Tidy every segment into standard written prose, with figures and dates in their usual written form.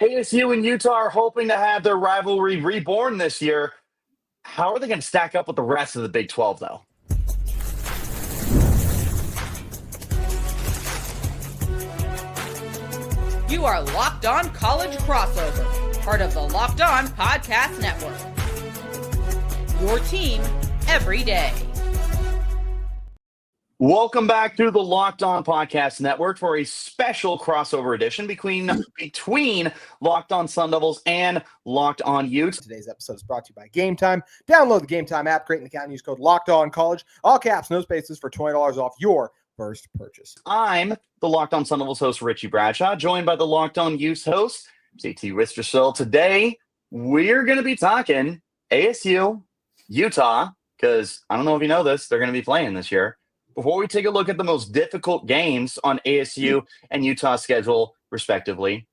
ASU and Utah are hoping to have their rivalry reborn this year. How are they going to stack up with the rest of the Big 12, though? You are Locked On College Crossover, part of the Locked On Podcast Network. Your team every day. Welcome back to the Locked On Podcast Network for a special crossover edition between Locked On Sun Devils and Locked On Utes. Today's episode is brought to you by Game Time. Download the Game Time app, create an account, and use code LOCKEDONCollege, all caps, no spaces, for $20 off your first purchase. I'm the Locked On Sun Devils host, Richie Bradshaw, joined by the Locked On Utes host, J.T. Wistrcill. Today, we're going to be talking ASU, Utah, because I don't know if you know this, they're going to be playing this year. Before we take a look at the most difficult games on ASU and Utah's schedule, respectively,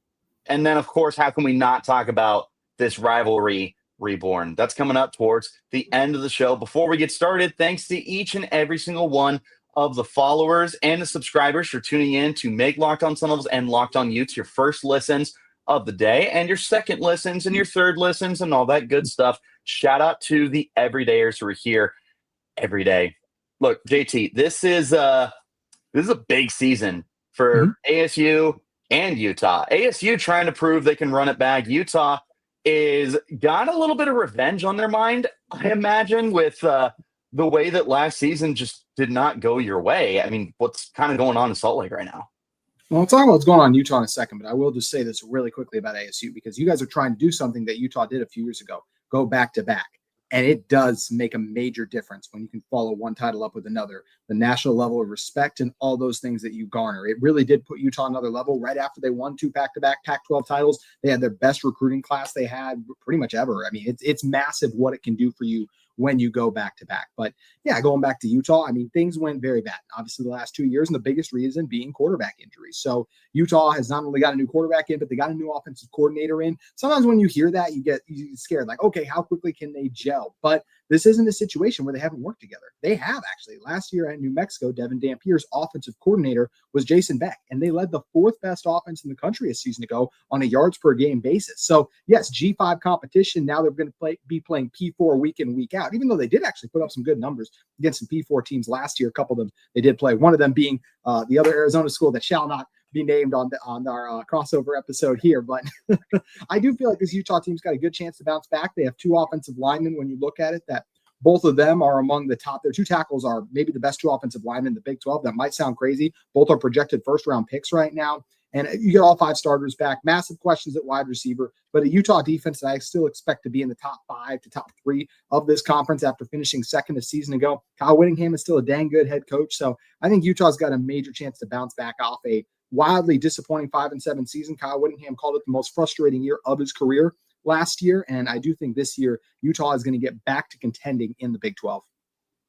and then, of course, how can we not talk about this rivalry reborn? That's coming up towards the end of the show. Before we get started, thanks to each and every single one of the followers and the subscribers for tuning in to make Locked On Sun Devils and Locked On Utes your first listens of the day, and your second listens and your third listens and all that good stuff. Shout out to the everydayers who are here every day. Look, JT, this is a big season for ASU and Utah. ASU trying to prove they can run it back. Utah is got a little bit of revenge on their mind, I imagine, with the way that last season just did not go your way. I mean, what's kind of going on in Salt Lake right now? Well, we'll talk about what's going on in Utah in a second, but I will just say this really quickly about ASU, because you guys are trying to do something that Utah did a few years ago, go back to back. And it does make a major difference when you can follow one title up with another. The national level of respect and all those things that you garner. It really did put Utah on another level right after they won 2 back-to-back Pac-12 titles. They had their best recruiting class they had pretty much ever. I mean, it's massive what it can do for you when you go back-to-back. But, yeah, going back to Utah, I mean, things went very bad. Obviously, the last 2 years, and the biggest reason being quarterback injuries. So Utah has not only got a new quarterback in, but they got a new offensive coordinator in. Sometimes when you hear that, you get scared, like, okay, how quickly can they gel? But this isn't a situation where they haven't worked together. They have, actually. Last year at New Mexico, Devon Dampier's offensive coordinator was Jason Beck, and they led the 4th best offense in the country a season ago on a yards per game basis. So, yes, G5 competition. Now they're going to be playing P4 week in, week out, even though they did actually put up some good numbers against some P4 teams last year. A couple of them they did play, one of them being the other Arizona school that shall not be named on our crossover episode here. But I do feel like this Utah team's got a good chance to bounce back. They have 2 offensive linemen when you look at it, that both of them are among the top. Their 2 tackles are maybe the best 2 offensive linemen in the Big 12. That might sound crazy. Both are projected first-round picks right now. And you get all 5 starters back. Massive questions at wide receiver. But a Utah defense that I still expect to be in the top 5 to top 3 of this conference after finishing second a season ago. Kyle Whittingham is still a dang good head coach. So I think Utah's got a major chance to bounce back off a wildly disappointing 5-7 season. Kyle Whittingham called it the most frustrating year of his career last year. And I do think this year Utah is going to get back to contending in the Big 12.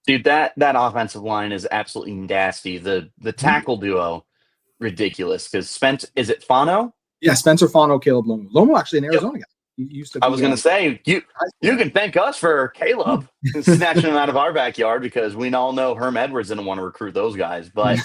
Dude, that offensive line is absolutely nasty. The tackle duo, ridiculous. Because is it Fano? Yeah, Spencer Fano, Caleb Lomu. Lomu actually an Arizona guy. He used to. I was going to say, you can thank us for Caleb snatching him out of our backyard, because we all know Herm Edwards didn't want to recruit those guys. But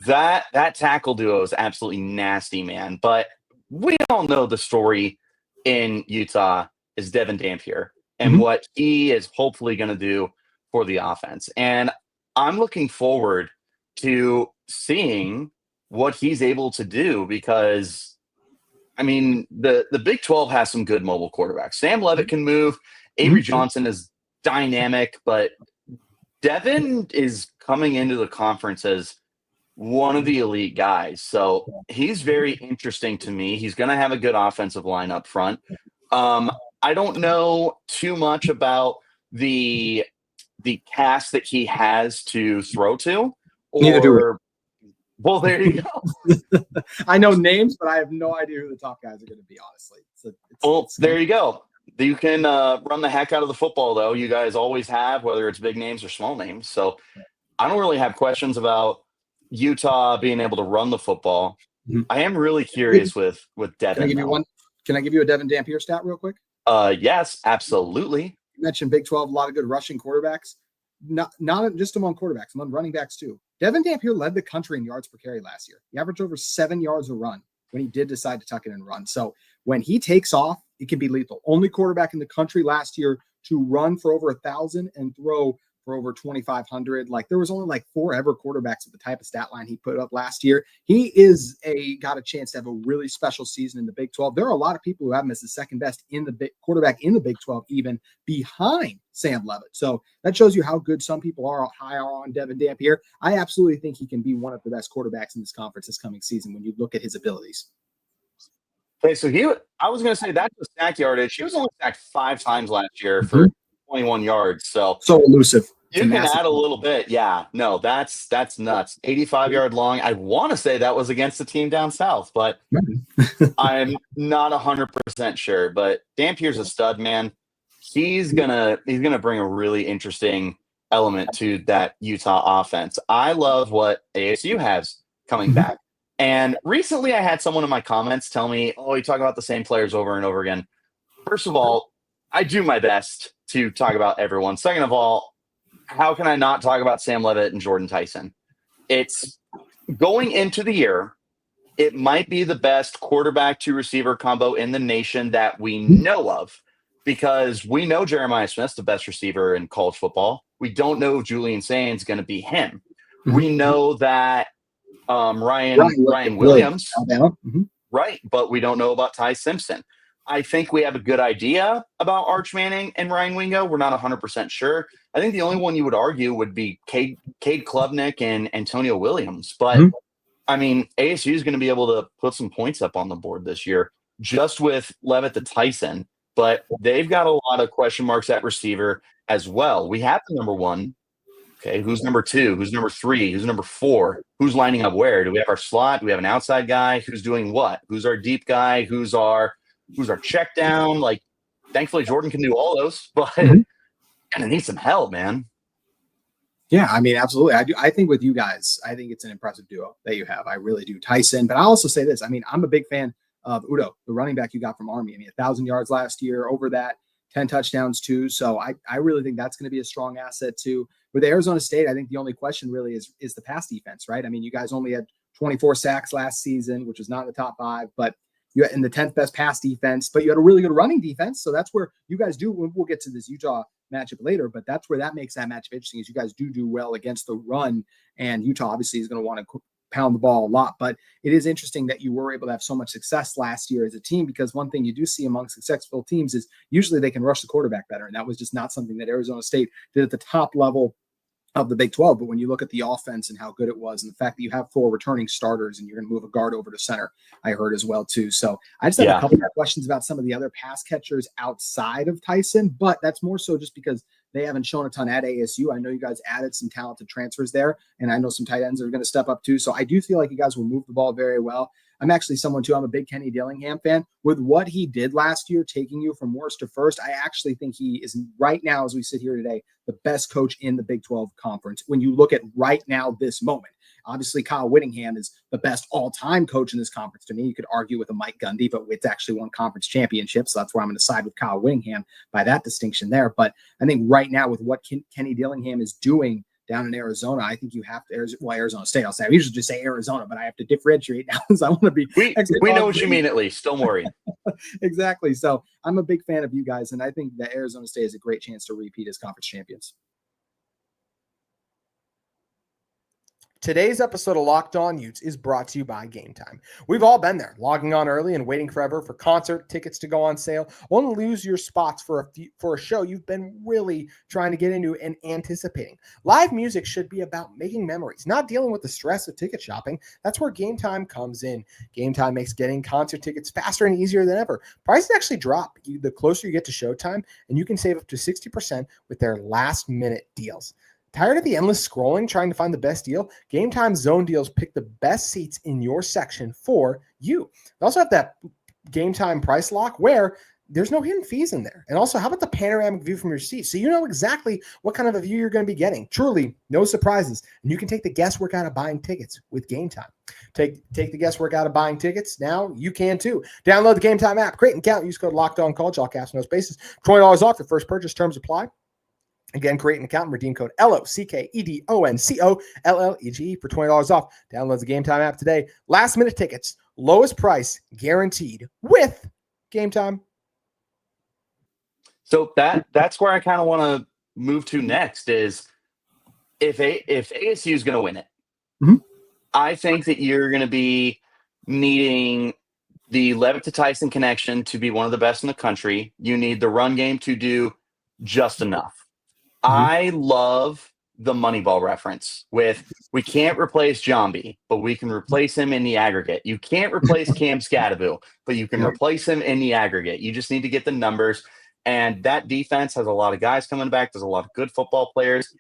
that tackle duo is absolutely nasty, man. But we all know the story in Utah is Devon Dampier and what he is hopefully going to do for the offense. And I'm looking forward to seeing what he's able to do, because I mean, the Big 12 has some good mobile quarterbacks. Sam Levitt can move. Avery Johnson is dynamic, but Devon is coming into the conference as one of the elite guys. So he's very interesting to me. He's going to have a good offensive line up front. I don't know too much about the cast that he has to throw to. Neither do we. Well, there you go. I know names, but I have no idea who the top guys are going to be, honestly. There you go. You can run the heck out of the football, though. You guys always have, whether it's big names or small names. So I don't really have questions about Utah being able to run the football. I am really curious with Devon. Can I give you a Devon Dampier stat real quick? Yes, absolutely. You mentioned Big 12, a lot of good rushing quarterbacks. Not just among quarterbacks, among running backs too. Devon Dampier led the country in yards per carry last year. He averaged over 7 yards a run when he did decide to tuck it and run. So when he takes off, it can be lethal. Only quarterback in the country last year to run for over 1,000 and throw for over 2,500. Like there was only like 4 ever quarterbacks at the type of stat line he put up last year. He got a chance to have a really special season in the Big 12. There are a lot of people who have him as the second best in the quarterback in the Big 12, even behind Sam Levitt. So that shows you how good some people are on Devon Dampier. I absolutely think he can be one of the best quarterbacks in this conference this coming season when you look at his abilities. Okay, so I was going to say that's the sack yardage. He was only sacked 5 times last year for 21 yards. So elusive. You can add a little bit. Yeah, no, that's nuts. 85-yard long. I want to say that was against the team down south, but I'm not 100% sure. But Dampier's a stud, man. He's gonna bring a really interesting element to that Utah offense. I love what ASU has coming back. And recently I had someone in my comments tell me, oh, you talk about the same players over and over again. First of all, I do my best to talk about everyone. Second of all, how can I not talk about Sam Levitt and Jordan Tyson? It's going into the year, it might be the best quarterback to receiver combo in the nation that we know of, because we know Jeremiah Smith's the best receiver in college football. We don't know if Julian Sain's going to be him. We know that Ryan Williams, right, but we don't know about Ty Simpson. I think we have a good idea about Arch Manning and Ryan Wingo. We're not 100% sure. I think the only one you would argue would be Cade Klubnik and Antonio Williams. But, I mean, ASU is going to be able to put some points up on the board this year just with Levitt to Tyson. But they've got a lot of question marks at receiver as well. We have the number 1. Okay, who's number 2? Who's number 3? Who's number 4? Who's lining up where? Do we have our slot? Do we have an outside guy? Who's doing what? Who's our deep guy? Who's our check down? Like, thankfully Jordan can do all those, but gonna need some help, man. Yeah, I mean, absolutely. I think with you guys, I think it's an impressive duo that you have. I really do. Tyson, but I also say this. I mean, I'm a big fan of Udo, the running back you got from Army. I mean, 1,000 yards last year, over that, 10 touchdowns too. So I really think that's going to be a strong asset too. With Arizona State, I think the only question really is the pass defense, right? I mean, you guys only had 24 sacks last season, which was not in the top 5, but you in the 10th best pass defense, but you had a really good running defense. So that's where you guys do. We'll get to this Utah matchup later, but that's where that makes that matchup interesting, is you guys do well against the run, and Utah obviously is going to want to pound the ball a lot. But it is interesting that you were able to have so much success last year as a team, because one thing you do see among successful teams is usually they can rush the quarterback better. And that was just not something that Arizona State did at the top level of the Big 12. But when you look at the offense and how good it was, and the fact that you have 4 returning starters and you're going to move a guard over to center, I heard as well too. So I just have a couple of questions about some of the other pass catchers outside of Tyson, but that's more so just because they haven't shown a ton at ASU. I know you guys added some talented transfers there, and I know some tight ends are going to step up too. So I do feel like you guys will move the ball very well. I'm actually someone too. I'm a big Kenny Dillingham fan. With what he did last year, taking you from worst to first, I actually think he is right now, as we sit here today, the best coach in the Big 12 conference. When you look at right now, this moment, obviously Kyle Whittingham is the best all-time coach in this conference. To me, you could argue with a Mike Gundy, but it's actually won conference championships. So that's where I'm going to side with Kyle Whittingham by that distinction there. But I think right now with what Kenny Dillingham is doing down in Arizona, I think you have to, Arizona State, I'll say. I usually just say Arizona, but I have to differentiate now because I want to be. We know what you mean, at least. Don't worry. Exactly. So I'm a big fan of you guys, and I think that Arizona State has a great chance to repeat as conference champions. Today's episode of Locked On Utes is brought to you by Game Time. We've all been there, logging on early and waiting forever for concert tickets to go on sale, only to lose your spots for a show you've been really trying to get into and anticipating. Live music should be about making memories, not dealing with the stress of ticket shopping. That's where Game Time comes in. Game Time makes getting concert tickets faster and easier than ever. Prices actually drop the closer you get to showtime, and you can save up to 60% with their last-minute deals. Tired of the endless scrolling trying to find the best deal? Game Time Zone Deals pick the best seats in your section for you. They also have that Game Time price lock where there's no hidden fees in there. And also, how about the panoramic view from your seat? So you know exactly what kind of a view you're going to be getting. Truly, no surprises. And you can take the guesswork out of buying tickets with Game Time. Take the guesswork out of buying tickets. Now you can too. Download the Game Time app. Create an account. Use code LOCKEDONCollege, all caps, no spaces. $20 off your first purchase. Terms apply. Again, create an account and redeem code LOCKEDONCOLLEGE for $20 off. Download the Game Time app today. Last minute tickets, lowest price guaranteed with Game Time. So that's where I kind of want to move to next is if ASU is going to win it, Mhm. I think that you're going to be needing the Levitt to Tyson connection to be one of the best in the country. You need the run game to do just enough. I love the Moneyball reference with we can't replace Jambi, but we can replace him in the aggregate. You can't replace Cam Scadaboo, but you can Yep. replace him in the aggregate. You just need to get the numbers. And that defense has a lot of guys coming back. There's a lot of good football players.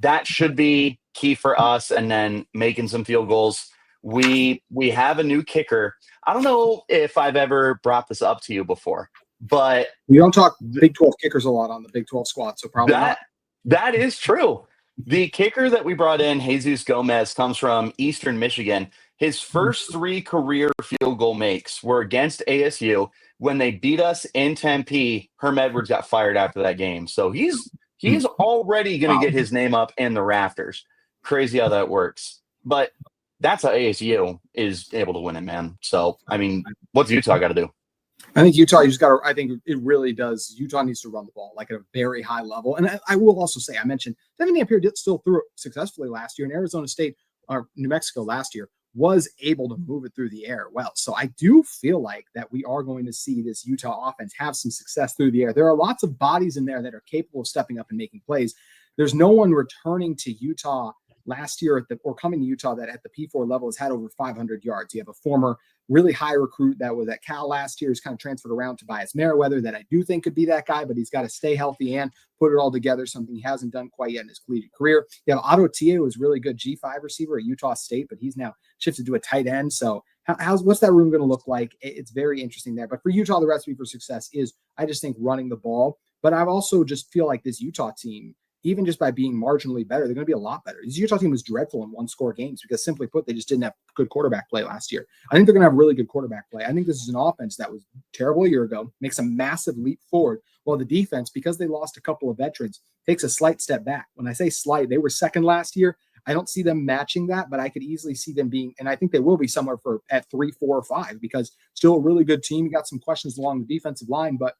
That should be key for us. And then making some field goals. We have a new kicker. I don't know if I've ever brought this up to you before, but We don't talk Big 12 kickers a lot on the Big 12 squad, so probably not. that is true. The kicker that we brought in, Jesus Gomez, comes from Eastern Michigan. His first 3 career field goal makes were against ASU. When they beat us in Tempe, Herm Edwards got fired after that game. So he's already going to get his name up in the rafters. Crazy how that works. But that's how ASU is able to win it, man. So, I mean, what's Utah got to do? I think Utah, you just got to, I think it really does. Utah needs to run the ball like at a very high level. And I will also say, I mentioned Devon Dampier still threw it successfully last year, and Arizona State or New Mexico last year was able to move it through the air well. So I do feel like that we are going to see this Utah offense have some success through the air. There are lots of bodies in there that are capable of stepping up and making plays. There's no one returning to Utah last year or coming to Utah that at the P4 level has had over 500 yards. You have a former really high recruit that was at Cal last year, who's kind of transferred around to Tobias Merriweather that I do think could be that guy, but he's got to stay healthy and put it all together, something he hasn't done quite yet in his collegiate career. You have Otto Tia, who was really good G5 receiver at Utah State, but he's now shifted to a tight end. So what's that room going to look like? It's very interesting there. But for Utah, the recipe for success is, I just think, running the ball. But I also just feel like this Utah team, even just by being marginally better, they're going to be a lot better. This Utah team was dreadful in one-score games because, simply put, they just didn't have good quarterback play last year. I think they're going to have really good quarterback play. I think this is an offense that was terrible a year ago, makes a massive leap forward, while the defense, because they lost a couple of veterans, takes a slight step back. When I say slight, they were second last year. I don't see them matching that, but I could easily see them being, and I think they will be somewhere at 3, 4, or 5, because still a really good team. You got some questions along the defensive line, but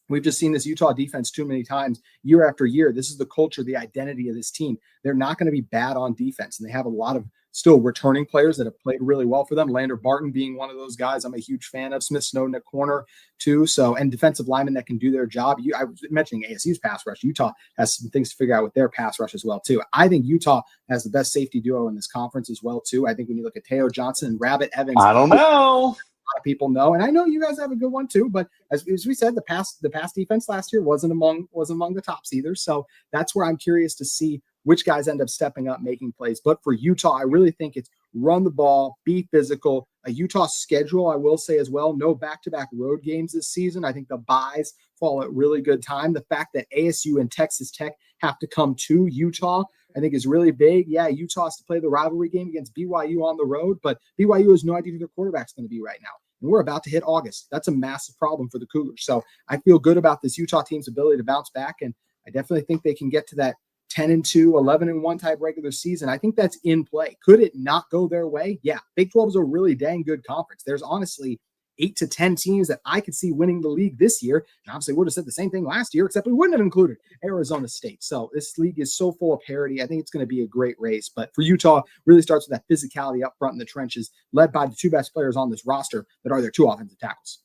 we've just seen this Utah defense too many times year after year. This is the culture, the identity of this team. They're not going to be bad on defense, and they have a lot of still returning players that have played really well for them. Lander Barton being one of those guys I'm a huge fan of. Smith Snowden at corner too. So, and defensive linemen that can do their job. I was mentioning ASU's pass rush. Utah has some things to figure out with their pass rush as well too. I think Utah has the best safety duo in this conference as well too. I think when you look at Teo Johnson and Rabbit Evans, I don't know. A lot of people know, and I know you guys have a good one too. But as we said, the pass defense last year wasn't among the tops either. So that's where I'm curious to see which guys end up stepping up, making plays. But for Utah, I really think it's run the ball, be physical. A Utah schedule, I will say as well, no back-to-back road games this season. I think the byes fall at really good time. The fact that ASU and Texas Tech have to come to Utah, I think, is really big. Yeah, Utah has to play the rivalry game against BYU on the road, but BYU has no idea who their quarterback's going to be right now. And we're about to hit August. That's a massive problem for the Cougars. So I feel good about this Utah team's ability to bounce back, and I definitely think they can get to that 10-2, 11-1 type regular season. I think that's in play. Could it not go their way? Yeah. Big 12 is a really dang good conference. There's honestly 8 to 10 teams that I could see winning the league this year. And obviously would have said the same thing last year, except we wouldn't have included Arizona State. So this league is so full of parity. I think it's going to be a great race. But for Utah, really starts with that physicality up front in the trenches, led by the 2 best players on this roster that are their 2 offensive tackles.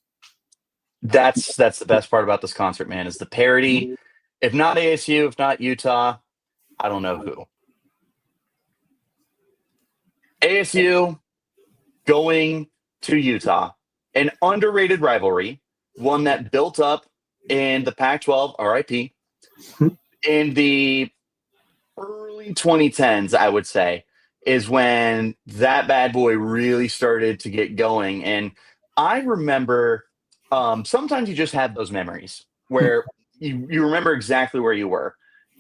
That's the best part about this concert, man, is the parity. If not ASU, if not Utah, I don't know who. ASU going to Utah, an underrated rivalry, one that built up in the Pac-12, RIP, in the early 2010s, I would say, is when that bad boy really started to get going. And I remember sometimes you just have those memories where you remember exactly where you were.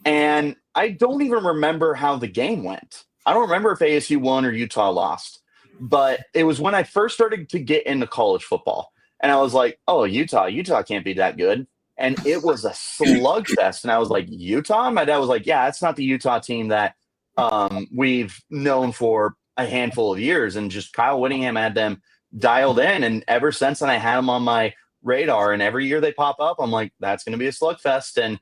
And I don't even remember how the game went. I don't remember if ASU won or Utah lost. But it was when I first started to get into college football. And I was like, oh, Utah can't be that good. And it was a slugfest. And I was like, Utah? My dad was like, yeah, it's not the Utah team that we've known for a handful of years. And just Kyle Whittingham had them dialed in. And ever since then, I had them on my radar. And every year they pop up, I'm like, that's going to be a slugfest. And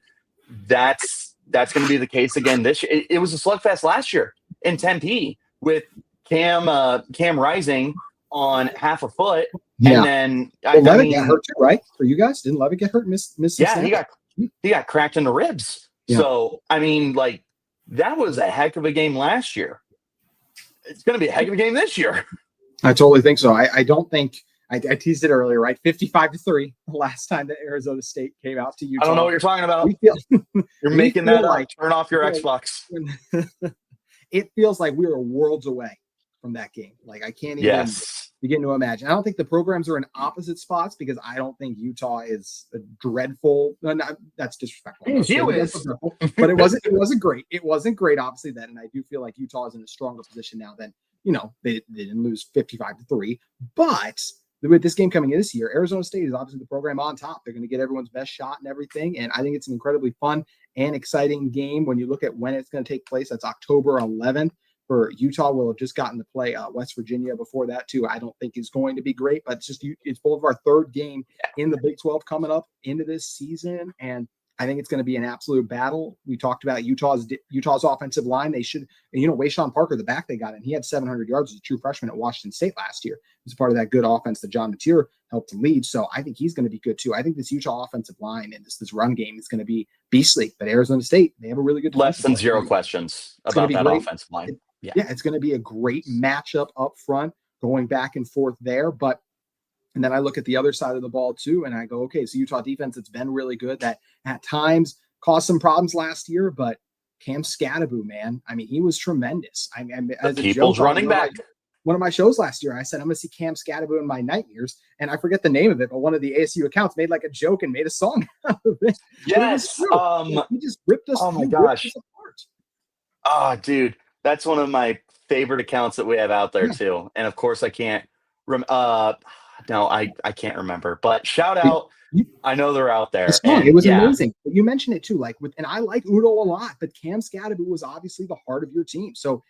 that's going to be the case again this year. It was a slugfest last year in Tempe with Cam rising on half a foot. Yeah. And then Levitt got hurt too, right? For you guys, didn't Levitt get hurt? Miss yeah, he got cracked in the ribs. Yeah. So I mean, like, that was a heck of a game last year. It's going to be a heck of a game this year. I totally think so. I don't think I teased it earlier, right? 55-3 the last time that Arizona State came out to Utah. I don't know what you're talking about. You're making that up. Turn off your Xbox. It feels like we are worlds away from that game. Like, I can't even begin to imagine. I don't think the programs are in opposite spots because I don't think Utah is a dreadful. No, that's disrespectful. But it wasn't great. It wasn't great, obviously, then. And I do feel like Utah is in a stronger position now than, they didn't lose 55-3. But with this game coming in this year, Arizona State is obviously the program on top. They're going to get everyone's best shot and everything. And I think it's an incredibly fun and exciting game when you look at when it's going to take place. That's October 11th. For Utah, will have just gotten to play West Virginia before that too. I don't think is going to be great, but it's both of our third game in the Big 12 coming up into this season, and I think it's going to be an absolute battle. We talked about Utah's offensive line. They should, Wayshawn Parker, the back they got in, he had 700 yards as a true freshman at Washington State last year. He was part of that good offense that John Mateer helped to lead. So I think he's going to be good too. I think this Utah offensive line and this run game is going to be beastly. But Arizona State, they have a really good less than zero questions about that offensive line. Yeah, it's going to be a great matchup up front, going back and forth there. And then I look at the other side of the ball too, and I go, okay, so Utah defense, it's been really good. That at times caused some problems last year, but Cam Scadaboo, man, I mean, he was tremendous. I mean, as a people's joke, running back. One of my shows last year, I said, I'm going to see Cam Scadaboo in my nightmares. And I forget the name of it, but one of the ASU accounts made like a joke and made a song out of it. Yes. He just ripped us. Oh my gosh. Apart. Oh, dude. That's one of my favorite accounts that we have out there too. And of course I can't I can't remember, but shout out. I know they're out there. It was amazing. But you mentioned it too, and I like Udo a lot, but Cam Scadaboo was obviously the heart of your team. So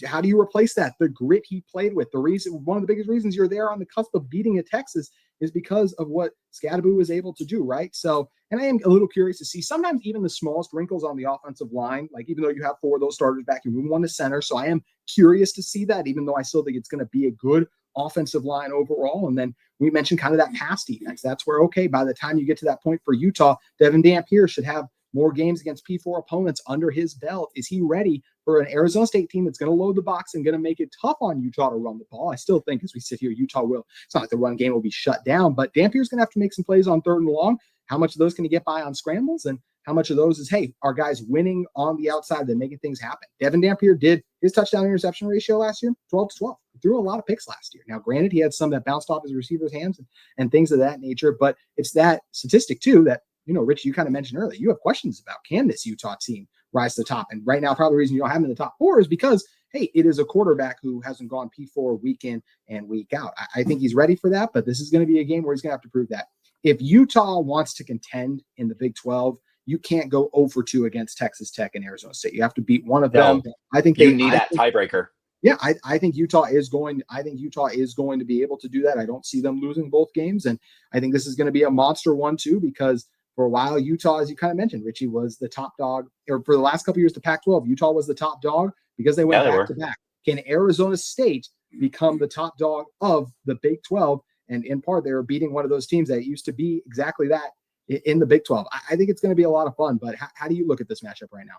how do you replace that? The grit he played with, one of the biggest reasons you're there on the cusp of beating a Texas is because of what Scadaboo was able to do, right? So, and I am a little curious to see sometimes even the smallest wrinkles on the offensive line, like even though you have four of those starters back, you move one to center. So I am curious to see that, even though I still think it's going to be a good offensive line overall. And then we mentioned kind of that pass defense. That's where, okay, by the time you get to that point for Utah, Devon Dampier should have more games against P4 opponents under his belt. Is he ready for an Arizona State team that's going to load the box and going to make it tough on Utah to run the ball? I still think as we sit here, Utah will. It's not like the run game will be shut down, but Dampier's going to have to make some plays on 3rd and long. How much of those can he get by on scrambles? And how much of those is, hey, our guys winning on the outside, they're making things happen. Devon Dampier did his touchdown interception ratio last year, 12-12. He threw a lot of picks last year. Now, granted, he had some that bounced off his receiver's hands and things of that nature, but it's that statistic too that, Rich, you kind of mentioned earlier, you have questions about, can this Utah team rise to the top? And right now, probably the reason you don't have him in the top 4 is because, hey, it is a quarterback who hasn't gone P4 week in and week out. I think he's ready for that, but this is going to be a game where he's going to have to prove that. If Utah wants to contend in the Big 12, you can't go 0-2 against Texas Tech and Arizona State. You have to beat one of them. I think you need that tiebreaker. Yeah, I think Utah is going to be able to do that. I don't see them losing both games, and I think this is going to be a monster one too, because for a while Utah, as you kind of mentioned, Richie, was the top dog, or for the last couple of years, the Pac-12, Utah was the top dog because they went back to back. Can Arizona State become the top dog of the Big 12? And in part, they were beating one of those teams that used to be exactly that in the Big 12. I think it's going to be a lot of fun, but how do you look at this matchup right now?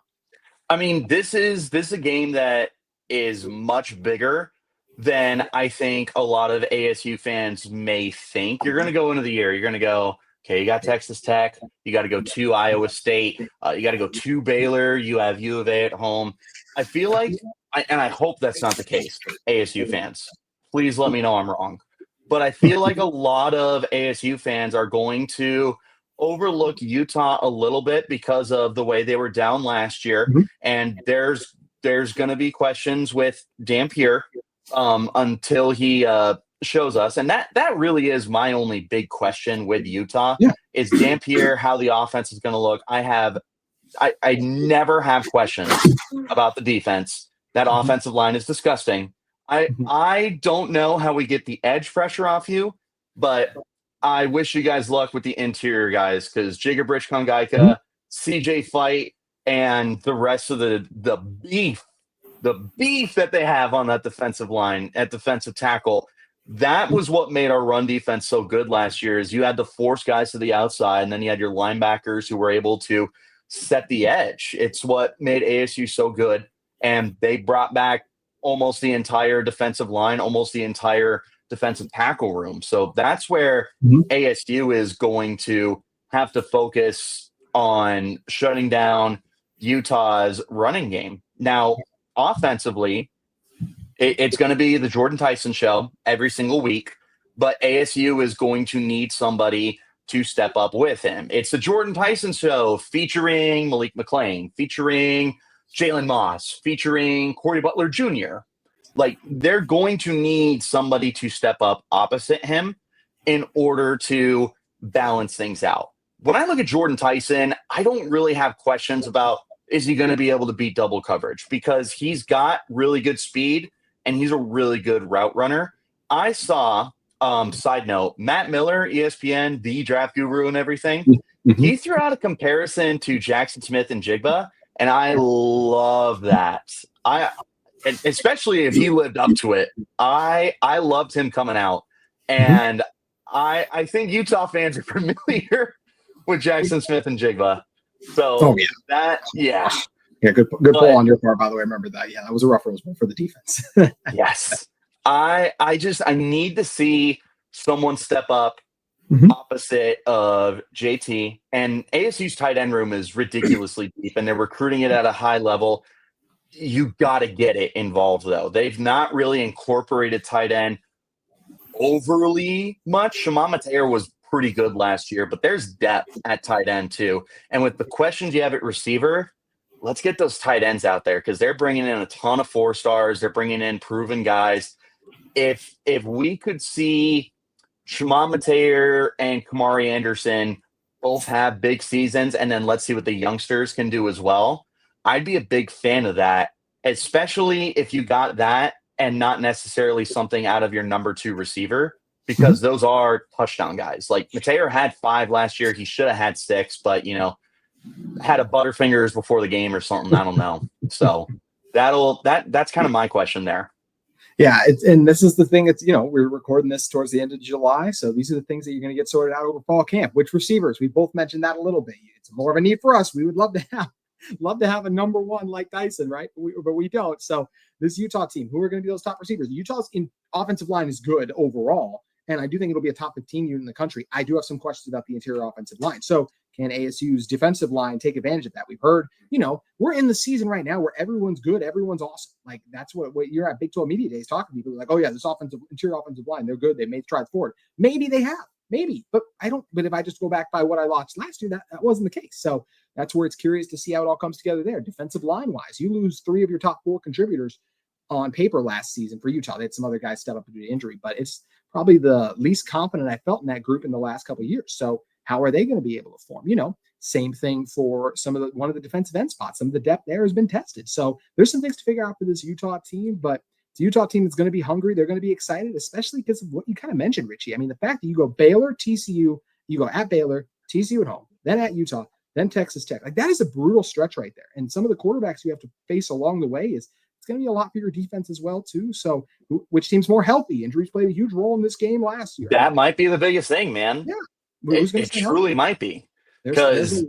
I mean, this is a game that is much bigger than I think a lot of ASU fans may think. You're going to go into the year. You're going to go, okay, you got Texas Tech. You got to go to Iowa State. You got to go to Baylor. You have U of A at home. I feel like, and I hope that's not the case, ASU fans. Please let me know I'm wrong. But I feel like a lot of ASU fans are going to overlook Utah a little bit because of the way they were down last year. Mm-hmm. And there's going to be questions with Dampier until he shows us. And that really is my only big question with Utah is Dampier, how the offense is going to look. I never have questions about the defense. That offensive line is disgusting. I don't know how we get the edge pressure off you, but I wish you guys luck with the interior guys because Jigabridge Kongaika, CJ Fight, and the rest of the beef that they have on that defensive line at defensive tackle. That was what made our run defense so good last year is you had to force guys to the outside, and then you had your linebackers who were able to set the edge. It's what made ASU so good, and they brought back almost the entire defensive line, almost the entire defensive tackle room. So that's where ASU is going to have to focus on shutting down Utah's running game. Now, offensively, it's going to be the Jordan Tyson show every single week, but ASU is going to need somebody to step up with him. It's the Jordan Tyson show featuring Malik McLean, featuring Jalen Moss, featuring Corey Butler Jr. Like, they're going to need somebody to step up opposite him in order to balance things out. When I look at Jordan Tyson, I don't really have questions about is he going to be able to beat double coverage because he's got really good speed and he's a really good route runner. I saw, side note, Matt Miller, ESPN, the draft guru and everything, he threw out a comparison to Jackson Smith and Jigba, and I love that. Especially if he lived up to it. I loved him coming out. And I think Utah fans are familiar with Jackson Smith and Jigba. So good pull on your part, by the way. I remember that. Yeah, that was a rough Rose Bowl for the defense. Yes. I need to see someone step up opposite of J.T. And ASU's tight end room is ridiculously deep, and they're recruiting it at a high level. You got to get it involved, though. They've not really incorporated tight end overly much. Shimon Mateer was pretty good last year, but there's depth at tight end, too. And with the questions you have at receiver, let's get those tight ends out there because they're bringing in a ton of 4-stars. They're bringing in proven guys. If we could see Shimon Mateer and Kamari Anderson both have big seasons, and then let's see what the youngsters can do as well, I'd be a big fan of that, especially if you got that and not necessarily something out of your number 2 receiver, because those are touchdown guys. Like Mateer had 5 last year. He should have had 6, but, had a Butterfingers before the game or something. I don't know. So that's kind of my question there. Yeah, and this is the thing. It's we're recording this towards the end of July, so these are the things that you're going to get sorted out over fall camp. Which receivers? We both mentioned that a little bit. It's more of a need for us. We would love to have a number 1 like Tyson, right? But we don't. So this Utah team, who are going to be those top receivers? Utah's offensive line is good overall, and I do think it'll be a top 15 unit in the country. I do have some questions about the interior offensive line. So can ASU's defensive line take advantage of that? We've heard, we're in the season right now where everyone's good, everyone's awesome. Like that's what you're at Big 12 Media Days talking to people like, oh yeah, this interior offensive line, they're good. They made strides forward. Maybe they have, but but if I just go back by what I watched last year, that wasn't the case. So that's where it's curious to see how it all comes together there. Defensive line wise, you lose 3 of your top 4 contributors on paper last season for Utah. They had some other guys step up due to injury, but it's probably the least confident I felt in that group in the last couple of years. So how are they going to be able to form? Same thing for one of the defensive end spots. Some of the depth there has been tested. So there's some things to figure out for this Utah team, but the Utah team is going to be hungry. They're going to be excited, especially because of what you kind of mentioned, Richie. I mean, the fact that you go Baylor, TCU, you go at Baylor, TCU at home, then at Utah, then Texas Tech. Like that is a brutal stretch right there. And some of the quarterbacks you have to face along the way it's going to be a lot for your defense as well, too. So which team's more healthy? Injuries played a huge role in this game last year. That might be the biggest thing, man. Yeah. It truly might be. Because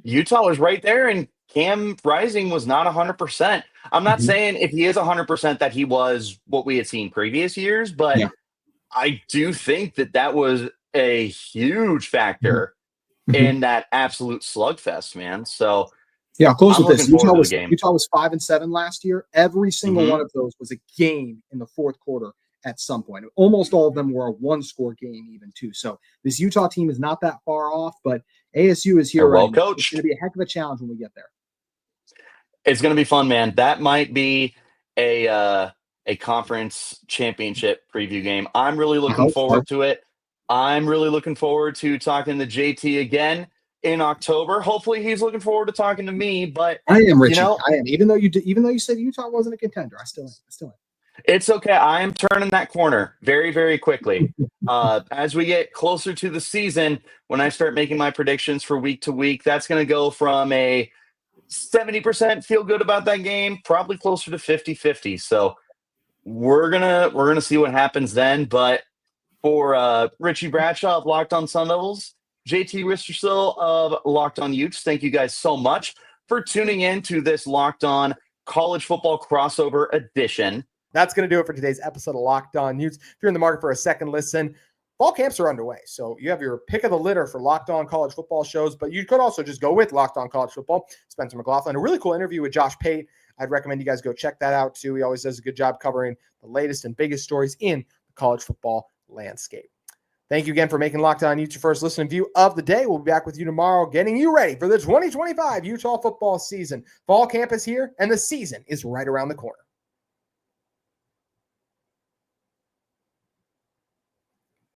Utah was right there and Cam Rising was not 100%. I'm not saying if he is 100% that he was what we had seen previous years, but I do think that was a huge factor in that absolute slugfest, man. So yeah, I'll close with this. Utah was 5-7 last year. Every single one of those was a game in the fourth quarter at some point. Almost all of them were a 1-score game even too. So this Utah team is not that far off, but ASU is here. They're well coached. It's going to be a heck of a challenge when we get there. It's going to be fun, man. That might be a conference championship preview game. I'm really looking forward to it. I'm really looking forward to talking to JT again in October. Hopefully he's looking forward to talking to me, but I am, Richie. I am. Even though you said Utah wasn't a contender, I still am. It's okay. I am turning that corner very, very quickly. As we get closer to the season, when I start making my predictions for week to week, that's going to go from a 70% feel good about that game, probably closer to 50-50. So we're gonna see what happens then. But for Richie Bradshaw of Locked On Sun Devils, J.T. Wistrcill of Locked On Utes, thank you guys so much for tuning in to this Locked On College Football Crossover Edition. That's going to do it for today's episode of Locked On Utes. If you're in the market for a second listen, fall camps are underway. So you have your pick of the litter for Locked On College Football shows, but you could also just go with Locked On College Football. Spencer McLaughlin, a really cool interview with Josh Pate. I'd recommend you guys go check that out too. He always does a good job covering the latest and biggest stories in the college football landscape. Thank you again for making Locked On Utes your first listen and view of the day. We'll be back with you tomorrow, getting you ready for the 2025 Utah football season. Fall camp is here, and the season is right around the corner.